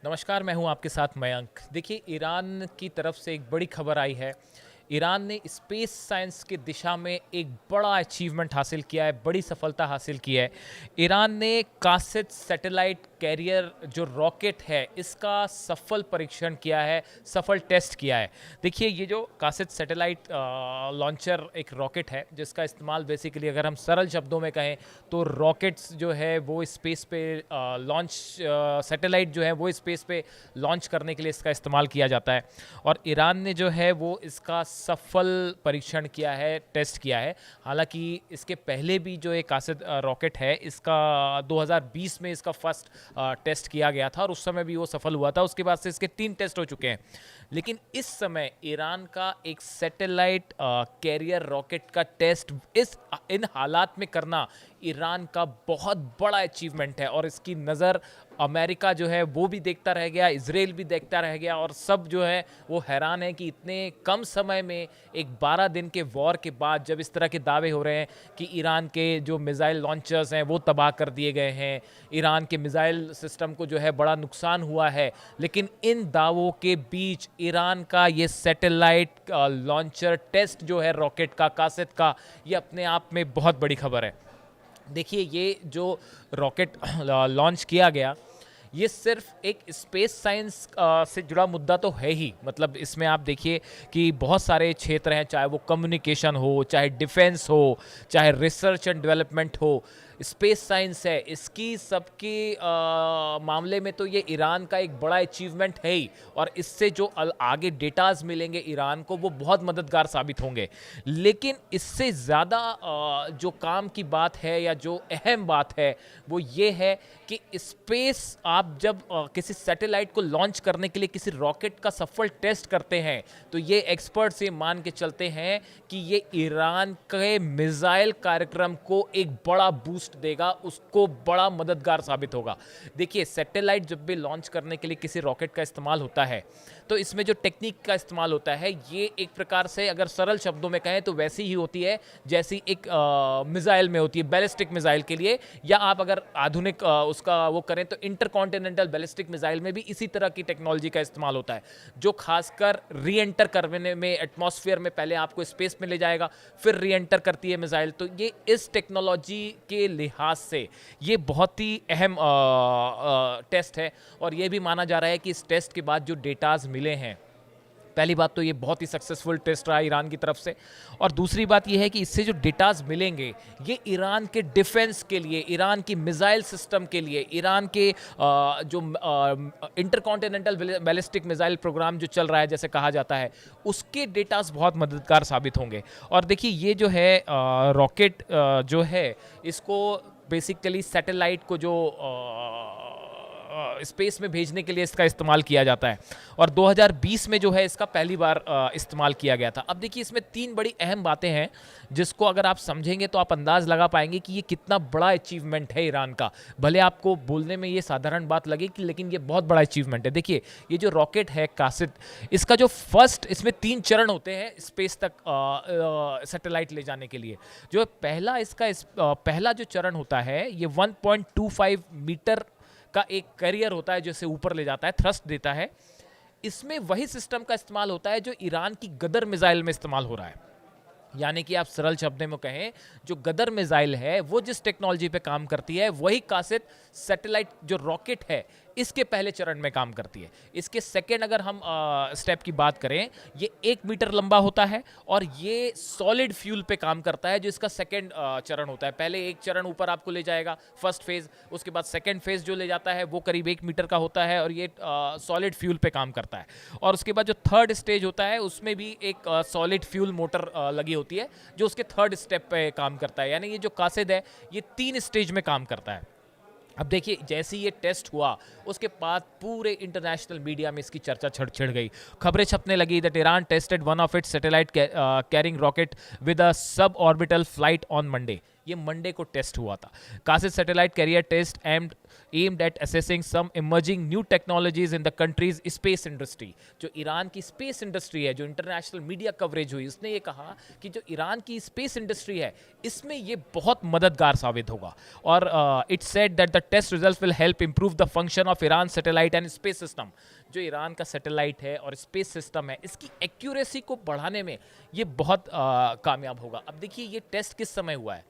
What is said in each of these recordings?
नमस्कार, मैं हूं आपके साथ मयंक। देखिए, ईरान की तरफ से एक बड़ी खबर आई है। ईरान ने स्पेस साइंस की दिशा में एक बड़ा अचीवमेंट हासिल किया है, बड़ी सफलता हासिल की है। ईरान ने कासिद सैटेलाइट कैरियर जो रॉकेट है, इसका सफल परीक्षण किया है, सफल टेस्ट किया है। देखिए, ये जो कासिद सैटेलाइट लॉन्चर एक रॉकेट है, जिसका इस्तेमाल बेसिकली अगर हम सरल शब्दों में कहें तो रॉकेट्स जो है वो स्पेस पे लॉन्च सैटेलाइट जो है वो स्पेस पे लॉन्च करने के लिए इसका इस्तेमाल किया जाता है। और ईरान ने जो है वो इसका सफल परीक्षण किया है, टेस्ट किया है। हालांकि इसके पहले भी जो एक कासिद रॉकेट है, इसका 2020 में इसका फर्स्ट टेस्ट किया गया था और उस समय भी वो सफल हुआ था। उसके बाद से इसके 3 टेस्ट हो चुके हैं। लेकिन इस समय ईरान का एक सैटेलाइट कैरियर रॉकेट का टेस्ट इन हालात में करना ईरान का बहुत बड़ा अचीवमेंट है। और इसकी नज़र अमेरिका जो है वो भी देखता रह गया, इजराइल भी देखता रह गया, और सब जो है वो हैरान है कि इतने कम समय में एक 12 दिन के वॉर के बाद जब इस तरह के दावे हो रहे हैं कि ईरान के जो मिसाइल लॉन्चर्स हैं वो तबाह कर दिए गए हैं, ईरान के मिसाइल सिस्टम को जो है बड़ा नुकसान हुआ है, लेकिन इन दावों के बीच ईरान का ये सैटेलाइट लॉन्चर टेस्ट जो है रॉकेट का, कासिद का, ये अपने आप में बहुत बड़ी खबर है। देखिए, ये जो रॉकेट लॉन्च किया गया, ये सिर्फ एक स्पेस साइंस से जुड़ा मुद्दा तो है ही। मतलब इसमें आप देखिए कि बहुत सारे क्षेत्र हैं, चाहे वो कम्युनिकेशन हो, चाहे डिफेंस हो, चाहे रिसर्च एंड डेवलपमेंट हो, स्पेस साइंस है, इसकी सबके मामले में तो ये ईरान का एक बड़ा अचीवमेंट है ही। और इससे जो आगे डेटाज मिलेंगे ईरान को, वो बहुत मददगार साबित होंगे। लेकिन इससे ज़्यादा जो काम की बात है या जो अहम बात है वो ये है कि स्पेस आप जब किसी सैटेलाइट को लॉन्च करने के लिए किसी रॉकेट का सफल टेस्ट करते हैं, तो ये एक्सपर्ट्स ये मान के चलते हैं कि ये ईरान के मिसाइल कार्यक्रम को एक बड़ा बूस्ट देगा, उसको बड़ा मददगार साबित होगा। देखिए, सैटेलाइट जब भी लॉन्च करने के लिए किसी रॉकेट का इस्तेमाल होता है, तो इसमें जो टेक्निक का इस्तेमाल होता है, ये एक प्रकार से अगर सरल शब्दों में कहें तो वैसी ही होती है जैसी एक मिसाइल में होती है, बैलिस्टिक मिसाइल के लिए। या आप अगर आधुनिक उसका वो करें तो इंटरकॉन्टिनेंटल बैलिस्टिक मिसाइल में भी इसी तरह की टेक्नोलॉजी का इस्तेमाल होता है, जो खासकर री एंटर करने में, एटमॉस्फेयर में पहले आपको स्पेस में ले जाएगा, फिर री एंटर करती है मिसाइल। तो ये इस टेक्नोलॉजी के लिहाज से ये बहुत ही अहम टेस्ट है। और ये भी माना जा रहा है कि इस टेस्ट के बाद जो डेटाज मिले हैं, पहली बात तो ये बहुत ही सक्सेसफुल टेस्ट रहा ईरान की तरफ से, और दूसरी बात ये है कि इससे जो डेटाज मिलेंगे ये ईरान के डिफेंस के लिए, ईरान की मिसाइल सिस्टम के लिए, ईरान के जो इंटरकॉन्टिनेंटल बैलिस्टिक मिसाइल प्रोग्राम जो चल रहा है जैसे कहा जाता है, उसके डेटाज बहुत मददगार साबित होंगे। और देखिए, ये जो है रॉकेट जो है, इसको बेसिकली सैटेलाइट को जो स्पेस में भेजने के लिए इसका इस्तेमाल किया जाता है, और 2020 में जो है इसका पहली बार इस्तेमाल किया गया था। अब देखिए, इसमें 3 बड़ी अहम बातें हैं जिसको अगर आप समझेंगे तो आप अंदाज लगा पाएंगे कि ये कितना बड़ा अचीवमेंट है ईरान का। भले आपको बोलने में ये साधारण बात लगे कि, लेकिन ये बहुत बड़ा अचीवमेंट है। देखिए, ये जो रॉकेट है कासिद, इसका जो फर्स्ट, इसमें 3 चरण होते हैं स्पेस तक सैटेलाइट ले जाने के लिए। जो पहला इसका पहला जो चरण होता है, ये 1.25 मीटर का एक कैरियर होता है, जिसे ऊपर ले जाता है, थ्रस्ट देता है। इसमें वही सिस्टम का इस्तेमाल होता है जो ईरान की गदर मिसाइल में इस्तेमाल हो रहा है। यानी कि आप सरल शब्दों में कहें, जो गदर मिसाइल है वो जिस टेक्नोलॉजी पे काम करती है, वही कासिद सैटेलाइट जो रॉकेट है इसके पहले चरण में काम करती है। इसके सेकेंड अगर हम स्टेप की बात करें, ये 1 मीटर लंबा होता है और ये सॉलिड फ्यूल पे काम करता है, जो इसका सेकेंड चरण होता है। पहले एक चरण ऊपर आपको ले जाएगा, फर्स्ट फेज, उसके बाद सेकेंड फेज जो ले जाता है वो करीब 1 मीटर का होता है और ये सॉलिड फ्यूल पे काम करता है। और उसके बाद जो थर्ड स्टेज होता है, उसमें भी एक सॉलिड फ्यूल मोटर लगी होती है, जो उसके थर्ड स्टेप पे काम करता है। यानी ये जो कासिद है, ये 3 स्टेज में काम करता है। अब देखिए, जैसे ये टेस्ट हुआ उसके बाद पूरे इंटरनेशनल मीडिया में इसकी चर्चा छिड़ गई, खबरें छपने लगी that Iran tested one of its satellite carrying rocket with a sub orbital flight on Monday. ये मंडे को टेस्ट हुआ था। Qased satellite carrier test aimed at assessing some emerging new technologies in the country's space industry। जो Iran की space industry है, जो international media coverage हुई, उसने ये कहा कि जो ईरान की स्पेस इंडस्ट्री है इसमें ये बहुत मददगार साबित होगा। और it said that the test results will help improve the function of Iran satellite and space system. जो ईरान का सैटेलाइट है और स्पेस सिस्टम है, इसकी एक्यूरेसी को बढ़ाने में ये बहुत कामयाब होगा। अब देखिए ये टेस्ट किस समय हुआ है?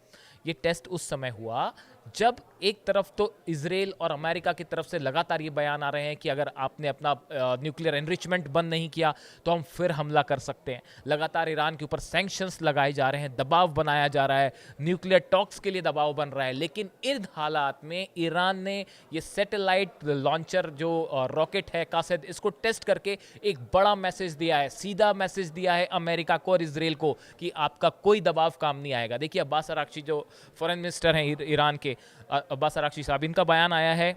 ये टेस्ट उस समय हुआ जब एक तरफ तो इजराइल और अमेरिका की तरफ से लगातार ये बयान आ रहे हैं कि अगर आपने अपना न्यूक्लियर एनरिचमेंट बंद नहीं किया तो हम फिर हमला कर सकते हैं। लगातार ईरान के ऊपर सैंक्शंस लगाए जा रहे हैं, दबाव बनाया जा रहा है, न्यूक्लियर टॉक्स के लिए दबाव बन रहा है। लेकिन इन हालात में ईरान ने ये सैटेलाइट लॉन्चर जो रॉकेट है कासिद, इसको टेस्ट करके एक बड़ा मैसेज दिया है, सीधा मैसेज दिया है अमेरिका को और इजराइल को कि आपका कोई दबाव काम नहीं आएगा। देखिए अब्बास अराक्ची जो फॉरेन मिनिस्टर हैं ईरान के, अब्बास अराक्ची साहब, इनका बयान आया है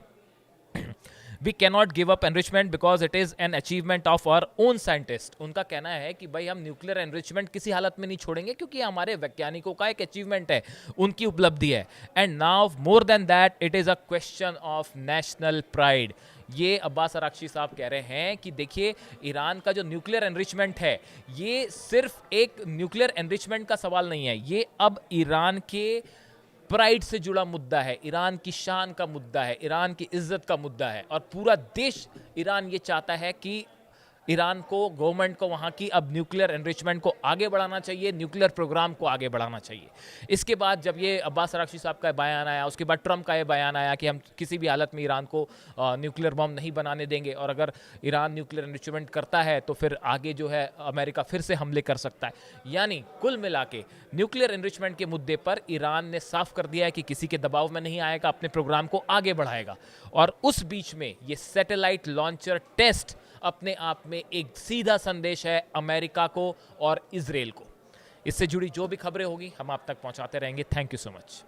we cannot give up enrichment because it is an achievement of our own scientist. उनका कहना है कि भाई हम न्यूक्लियर एनरिचमेंट किसी हालत में नहीं छोड़ेंगे क्योंकि हमारे वैज्ञानिकों का एक अचीवमेंट है, उनकी उपलब्धि है। And now more than that it is a question of national pride. ये अब्बास अराक्ची साहब कह रहे हैं कि देखिए ईरान का जो न्यूक्लियर एनरिचमेंट है ये सिर्फ एक न्यूक्लियर एनरिचमेंट का सवाल नहीं है, ये अब ईरान के प्राइड से जुड़ा मुद्दा है, ईरान की शान का मुद्दा है, ईरान की इज्जत का मुद्दा है। और पूरा देश ईरान ये चाहता है कि ईरान को, गवर्नमेंट को वहाँ की अब न्यूक्लियर एनरिचमेंट को आगे बढ़ाना चाहिए, न्यूक्लियर प्रोग्राम को आगे बढ़ाना चाहिए। इसके बाद जब ये अब्बास अराक्ची साहब का बयान आया, उसके बाद ट्रंप का ये बयान आया कि हम किसी भी हालत में ईरान को न्यूक्लियर बम नहीं बनाने देंगे और अगर ईरान न्यूक्लियर एनरिचमेंट करता है तो फिर आगे जो है अमेरिका फिर से हमले कर सकता है। यानी कुल मिला के न्यूक्लियर एनरिचमेंट के मुद्दे पर ईरान ने साफ कर दिया है कि किसी के दबाव में नहीं आएगा, अपने प्रोग्राम को आगे बढ़ाएगा। और उस बीच में ये सैटेलाइट लॉन्चर टेस्ट अपने आप में एक सीधा संदेश है अमेरिका को और इजराइल को। इससे जुड़ी जो भी खबरें होगी हम आप तक पहुंचाते रहेंगे। Thank you so much.